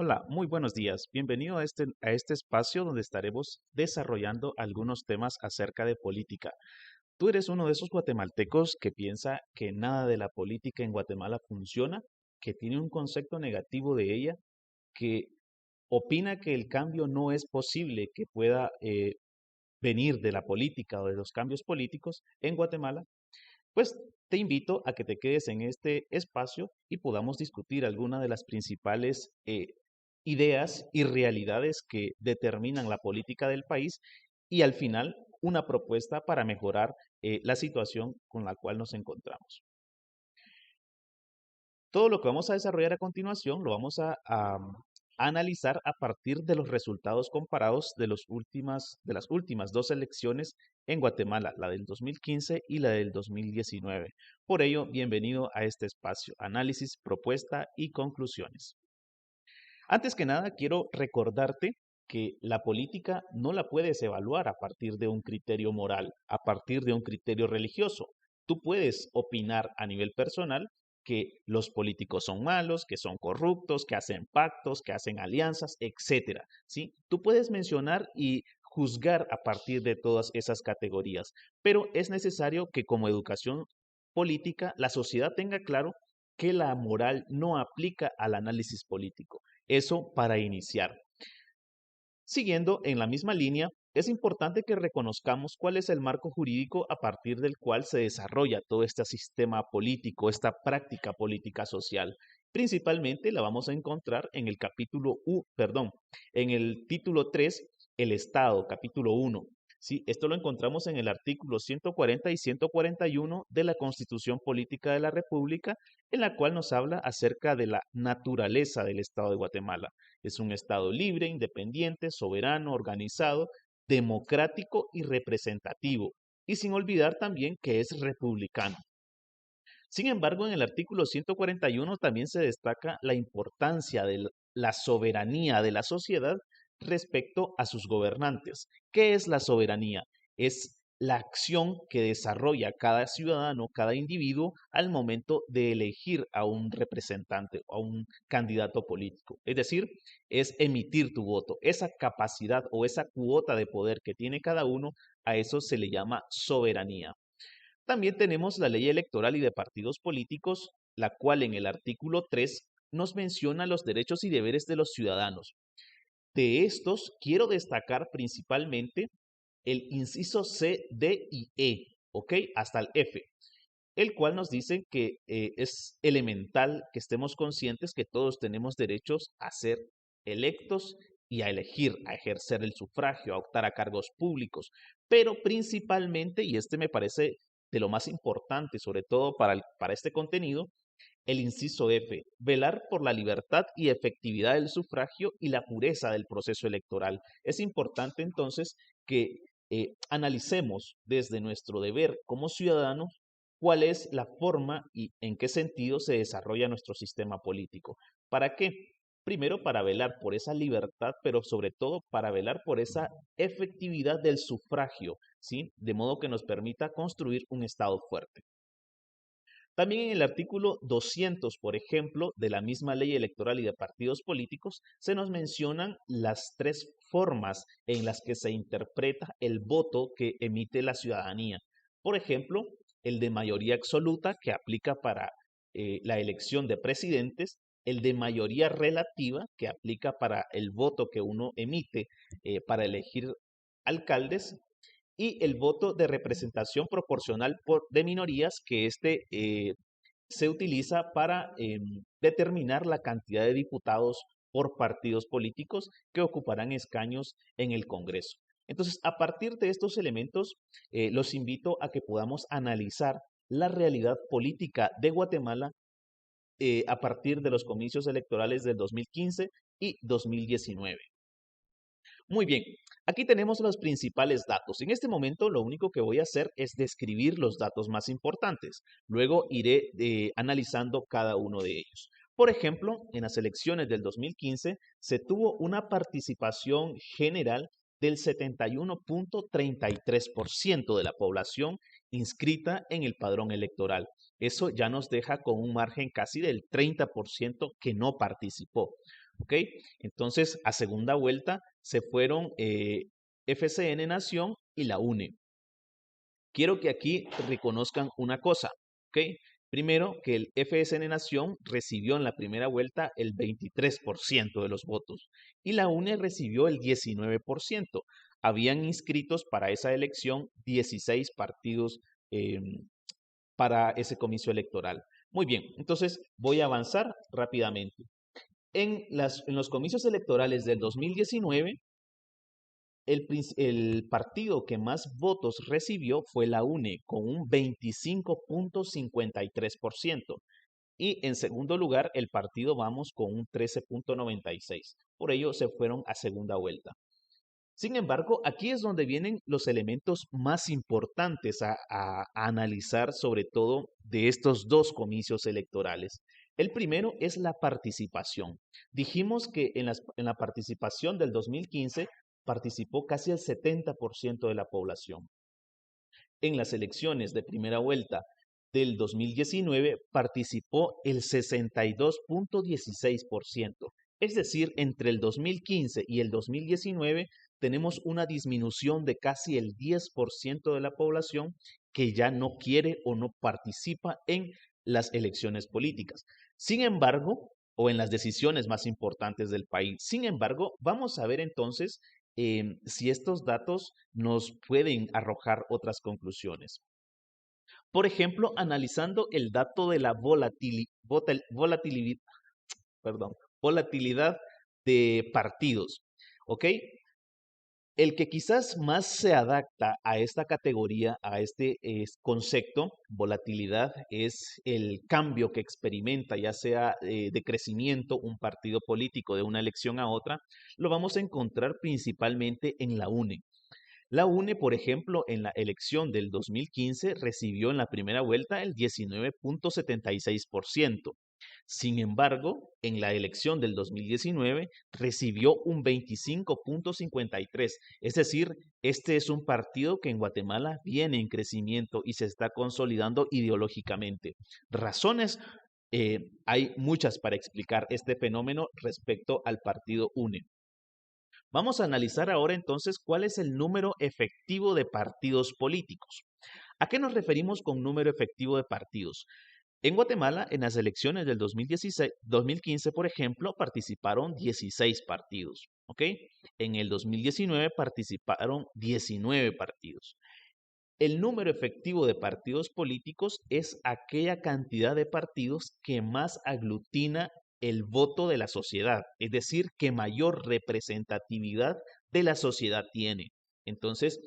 Hola, muy buenos días. Bienvenido a este espacio donde estaremos desarrollando algunos temas acerca de política. ¿Tú eres uno de esos guatemaltecos que piensa que nada de la política en Guatemala funciona, que tiene un concepto negativo de ella, que opina que el cambio no es posible que pueda venir de la política o de los cambios políticos en Guatemala? Pues te invito a que te quedes en este espacio y podamos discutir algunas de las principales ideas y realidades que determinan la política del país y al final una propuesta para mejorar la situación con la cual nos encontramos. Todo lo que vamos a desarrollar a continuación lo vamos a analizar a partir de los resultados comparados de las últimas dos elecciones en Guatemala, la del 2015 y la del 2019. Por ello, bienvenido a este espacio, análisis, propuesta y conclusiones. Antes que nada, quiero recordarte que la política no la puedes evaluar a partir de un criterio moral, a partir de un criterio religioso. Tú puedes opinar a nivel personal que los políticos son malos, que son corruptos, que hacen pactos, que hacen alianzas, etcétera, ¿sí? Tú puedes mencionar y juzgar a partir de todas esas categorías, pero es necesario que como educación política la sociedad tenga claro que la moral no aplica al análisis político. Eso para iniciar. Siguiendo en la misma línea, es importante que reconozcamos cuál es el marco jurídico a partir del cual se desarrolla todo este sistema político, esta práctica política social. Principalmente la vamos a encontrar en el en el título 3, el Estado, capítulo 1. Sí, esto lo encontramos en el artículo 140 y 141 de la Constitución Política de la República, en la cual nos habla acerca de la naturaleza del Estado de Guatemala. Es un Estado libre, independiente, soberano, organizado, democrático y representativo. Y sin olvidar también que es republicano. Sin embargo, en el artículo 141 también se destaca la importancia de la soberanía de la sociedad respecto a sus gobernantes. ¿Qué es la soberanía? Es la acción que desarrolla cada ciudadano, cada individuo al momento de elegir a un representante o a un candidato político. Es decir, es emitir tu voto. Esa capacidad o esa cuota de poder que tiene cada uno, a eso se le llama soberanía. También tenemos la ley electoral y de partidos políticos, la cual en el artículo 3 nos menciona los derechos y deberes de los ciudadanos. De estos, quiero destacar principalmente el inciso C, D y E, ¿ok? Hasta el F, el cual nos dice que es elemental que estemos conscientes que todos tenemos derechos a ser electos y a elegir, a ejercer el sufragio, a optar a cargos públicos, pero principalmente, y este me parece de lo más importante, sobre todo para este contenido, el inciso F, velar por la libertad y efectividad del sufragio y la pureza del proceso electoral. Es importante entonces que analicemos desde nuestro deber como ciudadanos cuál es la forma y en qué sentido se desarrolla nuestro sistema político. ¿Para qué? Primero, para velar por esa libertad, pero sobre todo para velar por esa efectividad del sufragio, ¿sí? De modo que nos permita construir un Estado fuerte. También en el artículo 200, por ejemplo, de la misma ley electoral y de partidos políticos, se nos mencionan las tres formas en las que se interpreta el voto que emite la ciudadanía. Por ejemplo, el de mayoría absoluta que aplica para la elección de presidentes, el de mayoría relativa que aplica para el voto que uno emite para elegir alcaldes y el voto de representación proporcional de minorías, que se utiliza para determinar la cantidad de diputados por partidos políticos que ocuparán escaños en el Congreso. Entonces, a partir de estos elementos, los invito a que podamos analizar la realidad política de Guatemala a partir de los comicios electorales del 2015 y 2019. Muy bien, aquí tenemos los principales datos. En este momento lo único que voy a hacer es describir los datos más importantes. Luego iré analizando cada uno de ellos. Por ejemplo, en las elecciones del 2015 se tuvo una participación general del 71.33% de la población inscrita en el padrón electoral. Eso ya nos deja con un margen casi del 30% que no participó. ¿Ok? Entonces, a segunda vuelta se fueron FCN Nación y la UNE. Quiero que aquí reconozcan una cosa, ¿ok? Primero, que el FSN Nación recibió en la primera vuelta el 23% de los votos y la UNE recibió el 19%. Habían inscritos para esa elección 16 partidos eh, para ese comicio electoral. Muy bien, entonces voy a avanzar rápidamente. En los comicios electorales del 2019, el partido que más votos recibió fue la UNE, con un 25.53%. Y en segundo lugar, el partido Vamos con un 13.96%. Por ello, se fueron a segunda vuelta. Sin embargo, aquí es donde vienen los elementos más importantes a analizar, sobre todo de estos dos comicios electorales. El primero es la participación. Dijimos que en la participación del 2015 participó casi el 70% de la población. En las elecciones de primera vuelta del 2019 participó el 62.16%. Es decir, entre el 2015 y el 2019 tenemos una disminución de casi el 10% de la población que ya no quiere o no participa en las elecciones políticas. Sin embargo, o en las decisiones más importantes del país. Sin embargo, vamos a ver entonces si estos datos nos pueden arrojar otras conclusiones. Por ejemplo, analizando el dato de la volatilidad de partidos, ¿ok? El que quizás más se adapta a esta categoría, a este concepto, volatilidad, es el cambio que experimenta, ya sea de crecimiento, un partido político de una elección a otra, lo vamos a encontrar principalmente en la UNE. La UNE, por ejemplo, en la elección del 2015 recibió en la primera vuelta el 19.76%. Sin embargo, en la elección del 2019 recibió un 25.53%. Es decir, este es un partido que en Guatemala viene en crecimiento y se está consolidando ideológicamente. Razones, hay muchas para explicar este fenómeno respecto al partido UNE. Vamos a analizar ahora entonces cuál es el número efectivo de partidos políticos. ¿A qué nos referimos con número efectivo de partidos? En Guatemala, en las elecciones del 2015, por ejemplo, participaron 16 partidos, ¿ok? En el 2019 participaron 19 partidos. El número efectivo de partidos políticos es aquella cantidad de partidos que más aglutina el voto de la sociedad, es decir, que mayor representatividad de la sociedad tiene. Entonces,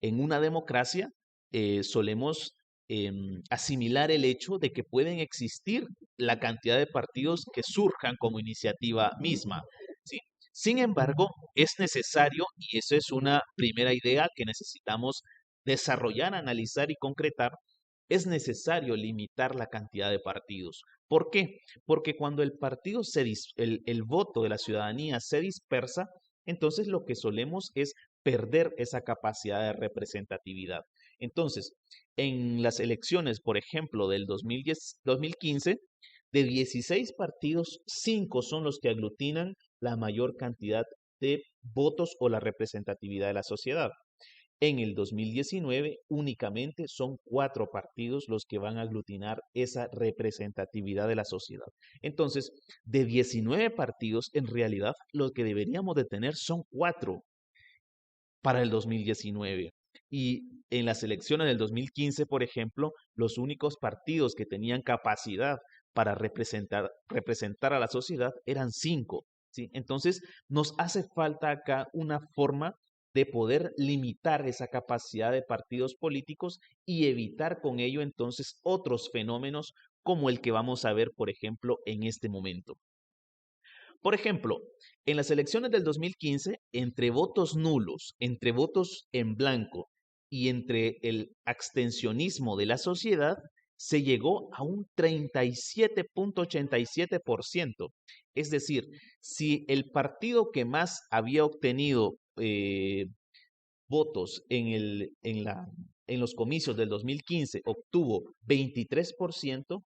en una democracia solemos asimilar el hecho de que pueden existir la cantidad de partidos que surjan como iniciativa misma, ¿sí? Sin embargo, es necesario, y esa es una primera idea que necesitamos desarrollar, analizar y concretar, es necesario limitar la cantidad de partidos. ¿Por qué? Porque cuando el voto de la ciudadanía se dispersa, entonces lo que solemos es perder esa capacidad de representatividad. Entonces, en las elecciones, por ejemplo, del 2015, de 16 partidos, 5 son los que aglutinan la mayor cantidad de votos o la representatividad de la sociedad. En el 2019 únicamente son 4 partidos los que van a aglutinar esa representatividad de la sociedad. Entonces, de 19 partidos, en realidad lo que deberíamos de tener son 4 para el 2019. Y en las elecciones del 2015, por ejemplo, los únicos partidos que tenían capacidad para representar a la sociedad eran 5. ¿Sí? Entonces, nos hace falta acá una forma de poder limitar esa capacidad de partidos políticos y evitar con ello entonces otros fenómenos como el que vamos a ver, por ejemplo, en este momento. Por ejemplo, en las elecciones del 2015, entre votos nulos, entre votos en blanco y entre el abstencionismo de la sociedad, se llegó a un 37.87%. Es decir, si el partido que más había obtenido votos en la en los comicios del 2015 obtuvo 23%,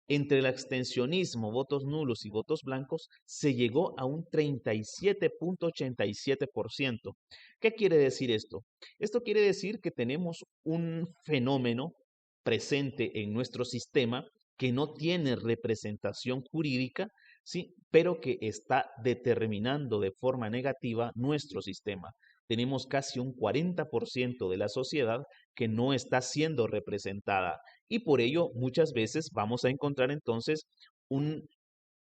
entre el abstencionismo, votos nulos y votos blancos, se llegó a un 37.87%. ¿Qué quiere decir esto? Esto quiere decir que tenemos un fenómeno presente en nuestro sistema que no tiene representación jurídica, ¿sí? Pero que está determinando de forma negativa nuestro sistema. Tenemos casi un 40% de la sociedad que no está siendo representada y por ello muchas veces vamos a encontrar entonces un,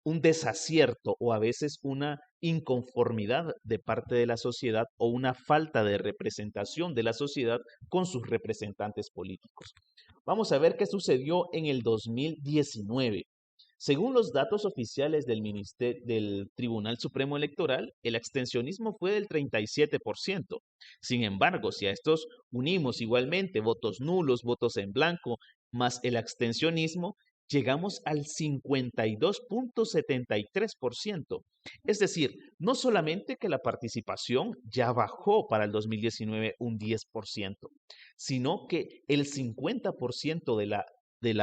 un desacierto o a veces una inconformidad de parte de la sociedad o una falta de representación de la sociedad con sus representantes políticos. Vamos a ver qué sucedió en el 2019. Según los datos oficiales del Tribunal Supremo Electoral, el abstencionismo fue del 37%. Sin embargo, si a estos unimos igualmente votos nulos, votos en blanco, más el abstencionismo, llegamos al 52.73%. Es decir, no solamente que la participación ya bajó para el 2019 un 10%, sino que el 50% de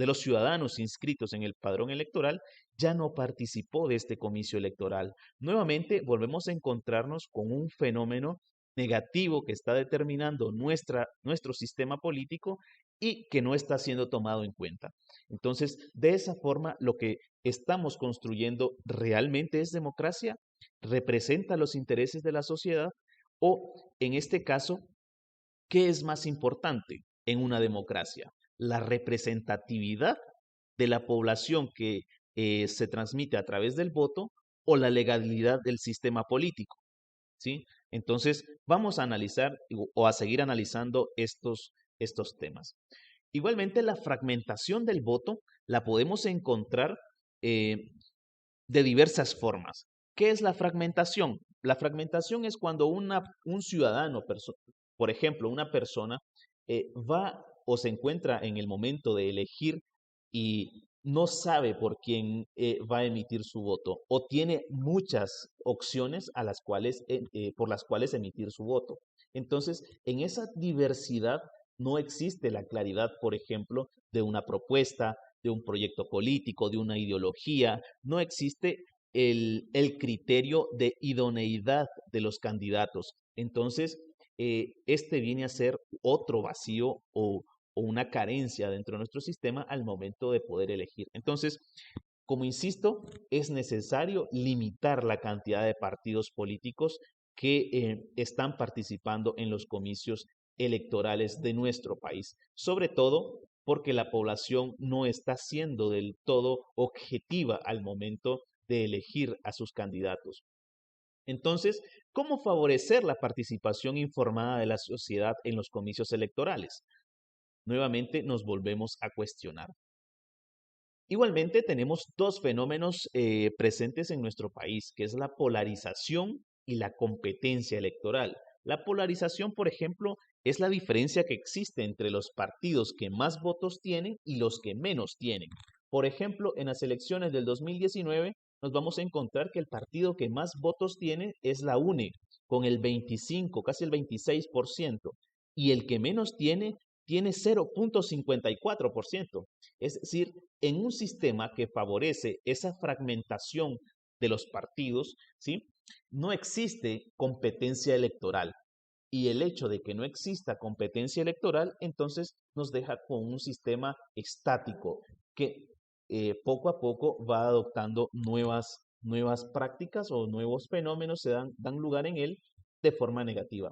los ciudadanos inscritos en el padrón electoral ya no participó de este comicio electoral. Nuevamente volvemos a encontrarnos con un fenómeno negativo que está determinando nuestro sistema político y que no está siendo tomado en cuenta. Entonces, de esa forma, lo que estamos construyendo realmente es democracia, representa los intereses de la sociedad o, en este caso, ¿qué es más importante en una democracia? La representatividad de la población que se transmite a través del voto o la legalidad del sistema político, ¿sí? Entonces, vamos a analizar o a seguir analizando estos temas. Igualmente, la fragmentación del voto la podemos encontrar eh, de diversas formas. ¿Qué es la fragmentación? La fragmentación es cuando un ciudadano, por ejemplo, una persona, va o se encuentra en el momento de elegir y no sabe por quién va a emitir su voto o tiene muchas opciones por las cuales emitir su voto. Entonces, en esa diversidad no existe la claridad, por ejemplo, de una propuesta, de un proyecto político, de una ideología, no existe el criterio de idoneidad de los candidatos. Entonces, este viene a ser otro vacío o una carencia dentro de nuestro sistema al momento de poder elegir. Entonces, como insisto, es necesario limitar la cantidad de partidos políticos que están participando en los comicios electorales de nuestro país, sobre todo porque la población no está siendo del todo objetiva al momento de elegir a sus candidatos. Entonces, ¿cómo favorecer la participación informada de la sociedad en los comicios electorales? Nuevamente nos volvemos a cuestionar. Igualmente tenemos dos fenómenos presentes en nuestro país, que es la polarización y la competencia electoral. La polarización, por ejemplo, es la diferencia que existe entre los partidos que más votos tienen y los que menos tienen. Por ejemplo, en las elecciones del 2019 nos vamos a encontrar que el partido que más votos tiene es la UNE, con el 25, casi el 26%, y el que menos tiene 0.54%. Es decir, en un sistema que favorece esa fragmentación de los partidos, ¿sí? No existe competencia electoral. Y el hecho de que no exista competencia electoral, entonces nos deja con un sistema estático que poco a poco va adoptando nuevas prácticas o nuevos fenómenos dan lugar en él de forma negativa.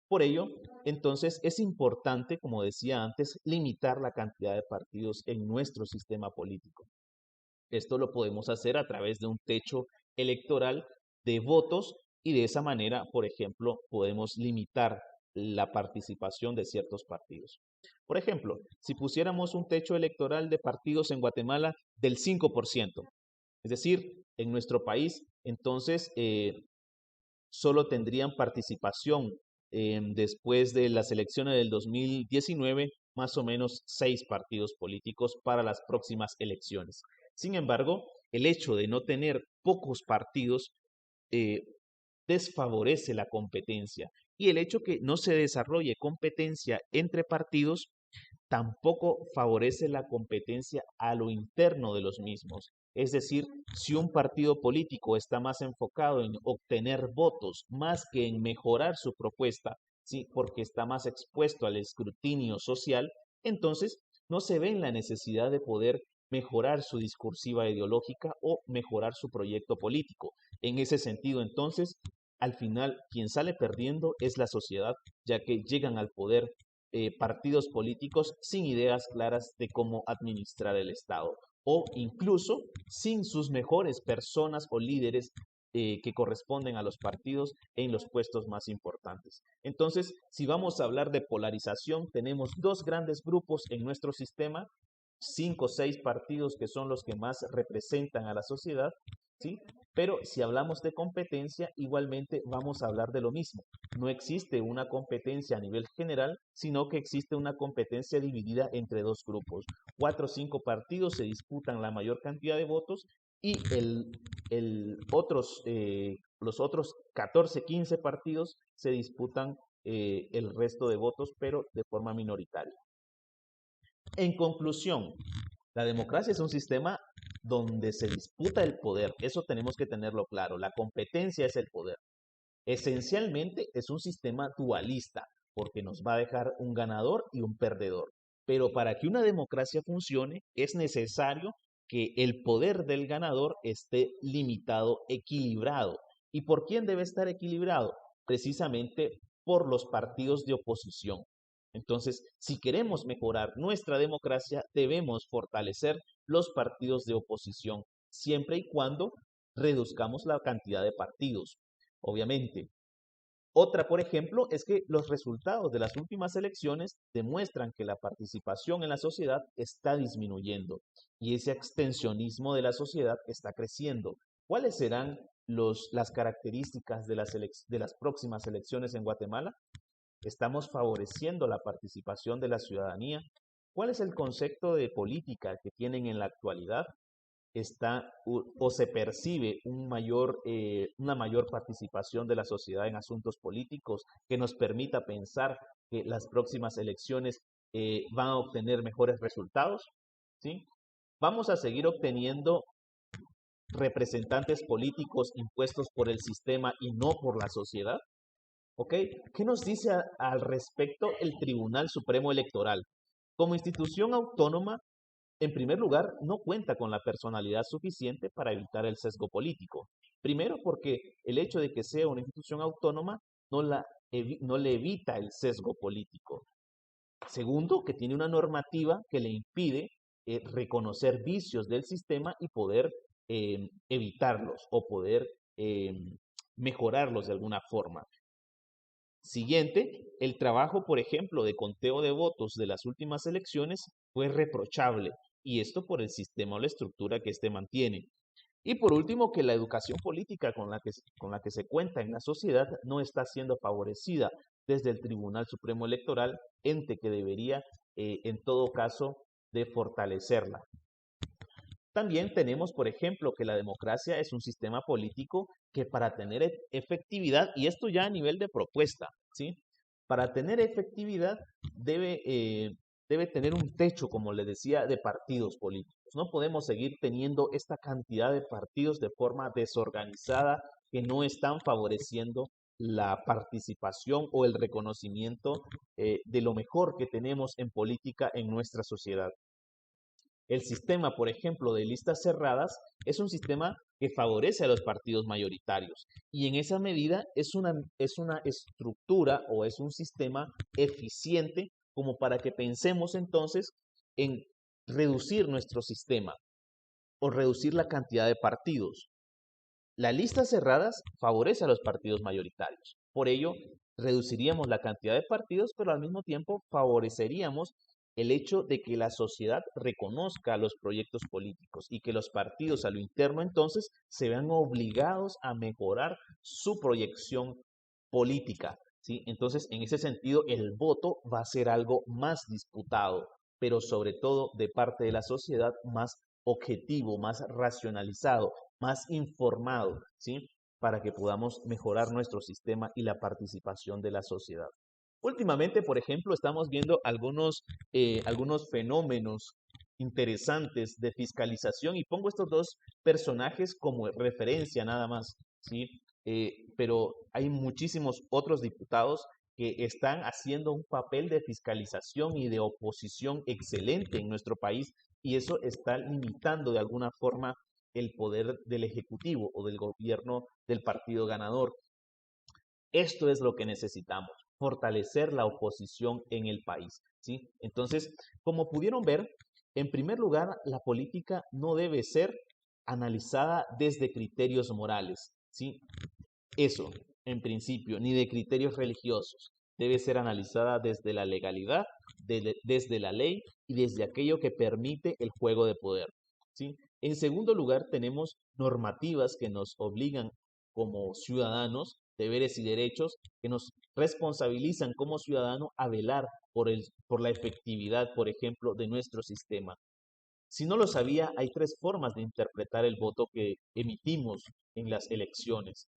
Por ello, entonces es importante, como decía antes, limitar la cantidad de partidos en nuestro sistema político. Esto lo podemos hacer a través de un techo electoral de votos y de esa manera, por ejemplo, podemos limitar la participación de ciertos partidos. Por ejemplo, si pusiéramos un techo electoral de partidos en Guatemala del 5%, es decir, en nuestro país, entonces solo tendrían participación después de las elecciones del 2019, más o menos 6 partidos políticos para las próximas elecciones. Sin embargo, el hecho de no tener pocos partidos eh, desfavorece la competencia Y el hecho que no se desarrolle competencia entre partidos tampoco favorece la competencia a lo interno de los mismos. Es decir, si un partido político está más enfocado en obtener votos más que en mejorar su propuesta, ¿sí? Porque está más expuesto al escrutinio social, entonces no se ve en la necesidad de poder mejorar su discursiva ideológica o mejorar su proyecto político. En ese sentido, entonces, al final, quien sale perdiendo es la sociedad, ya que llegan al poder partidos políticos sin ideas claras de cómo administrar el Estado o incluso sin sus mejores personas o líderes que corresponden a los partidos en los puestos más importantes. Entonces, si vamos a hablar de polarización, tenemos dos grandes grupos en nuestro sistema, 5 o 6 partidos que son los que más representan a la sociedad, ¿sí? Pero si hablamos de competencia, igualmente vamos a hablar de lo mismo. No existe una competencia a nivel general, sino que existe una competencia dividida entre dos grupos. 4 o 5 partidos se disputan la mayor cantidad de votos y los otros 14 o 15 partidos se disputan el resto de votos, pero de forma minoritaria. En conclusión, la democracia es un sistema donde se disputa el poder. Eso tenemos que tenerlo claro. La competencia es el poder. Esencialmente es un sistema dualista, porque nos va a dejar un ganador y un perdedor. Pero para que una democracia funcione, es necesario que el poder del ganador esté limitado, equilibrado. ¿Y por quién debe estar equilibrado? Precisamente por los partidos de oposición. Entonces, si queremos mejorar nuestra democracia, debemos fortalecer los partidos de oposición, siempre y cuando reduzcamos la cantidad de partidos. Obviamente. Otra, por ejemplo, es que los resultados de las últimas elecciones demuestran que la participación en la sociedad está disminuyendo y ese extensionismo de la sociedad está creciendo. ¿Cuáles serán las características de las próximas elecciones en Guatemala? ¿Estamos favoreciendo la participación de la ciudadanía? ¿Cuál es el concepto de política que tienen en la actualidad? O se percibe una mayor participación de la sociedad en asuntos políticos que nos permita pensar que las próximas elecciones van a obtener mejores resultados, ¿sí? Vamos a seguir obteniendo representantes políticos impuestos por el sistema y no por la sociedad, ¿ok? ¿Qué nos dice al respecto el Tribunal Supremo Electoral? Como institución autónoma, en primer lugar, no cuenta con la personalidad suficiente para evitar el sesgo político. Primero, porque el hecho de que sea una institución autónoma no le evita el sesgo político. Segundo, que tiene una normativa que le impide reconocer vicios del sistema y poder evitarlos o poder eh, mejorarlos de alguna forma. Siguiente, el trabajo, por ejemplo, de conteo de votos de las últimas elecciones fue reprochable, y esto por el sistema o la estructura que éste mantiene. Y por último, que la educación política con la que se cuenta en la sociedad no está siendo favorecida desde el Tribunal Supremo Electoral, ente que debería, en todo caso, de fortalecerla. También tenemos, por ejemplo, que la democracia es un sistema político que para tener efectividad, y esto ya a nivel de propuesta, ¿sí? Para tener efectividad debe tener un techo, como le decía, de partidos políticos. No podemos seguir teniendo esta cantidad de partidos de forma desorganizada que no están favoreciendo la participación o el reconocimiento de lo mejor que tenemos en política en nuestra sociedad. El sistema, por ejemplo, de listas cerradas es un sistema que favorece a los partidos mayoritarios y en esa medida es una estructura o es un sistema eficiente como para que pensemos entonces en reducir nuestro sistema o reducir la cantidad de partidos. Las listas cerradas favorece a los partidos mayoritarios. Por ello, reduciríamos la cantidad de partidos, pero al mismo tiempo favoreceríamos el hecho de que la sociedad reconozca los proyectos políticos y que los partidos a lo interno entonces se vean obligados a mejorar su proyección política, ¿sí? Entonces, en ese sentido, el voto va a ser algo más disputado, pero sobre todo de parte de la sociedad más objetivo, más racionalizado, más informado, ¿sí? para que podamos mejorar nuestro sistema y la participación de la sociedad. Últimamente, por ejemplo, estamos viendo algunos fenómenos interesantes de fiscalización y pongo estos dos personajes como referencia nada más, ¿sí? Pero hay muchísimos otros diputados que están haciendo un papel de fiscalización y de oposición excelente en nuestro país y eso está limitando de alguna forma el poder del Ejecutivo o del gobierno del partido ganador. Esto es lo que necesitamos, fortalecer la oposición en el país, ¿sí? Entonces, como pudieron ver, en primer lugar, la política no debe ser analizada desde criterios morales, ¿sí? Eso, en principio, ni de criterios religiosos. Debe ser analizada desde la legalidad, desde la ley y desde aquello que permite el juego de poder, ¿sí? En segundo lugar, tenemos normativas que nos obligan como ciudadanos, deberes y derechos, que nos responsabilizan como ciudadanos a velar por la efectividad, por ejemplo, de nuestro sistema. Si no lo sabía, hay tres formas de interpretar el voto que emitimos en las elecciones: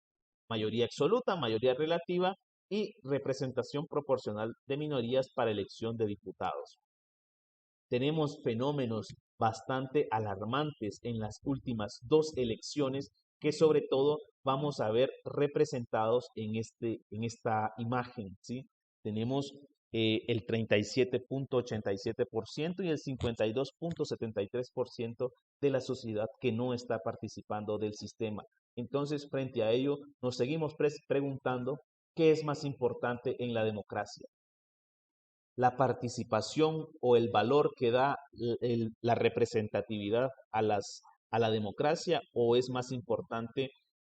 mayoría absoluta, mayoría relativa y representación proporcional de minorías para elección de diputados. Tenemos fenómenos bastante alarmantes en las últimas dos elecciones que sobre todo vamos a ver representados en esta imagen, ¿sí? Tenemos el 37.87% y el 52.73% de la sociedad que no está participando del sistema. Entonces, frente a ello, nos seguimos preguntando qué es más importante en la democracia: la participación o el valor que da la representatividad a la democracia, o es más importante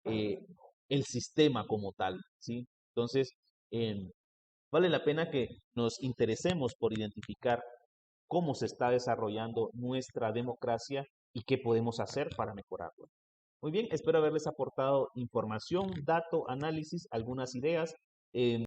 eh, el sistema como tal, ¿sí? Entonces, vale la pena que nos interesemos por identificar cómo se está desarrollando nuestra democracia y qué podemos hacer para mejorarla. Muy bien, espero haberles aportado información, dato, análisis, algunas ideas.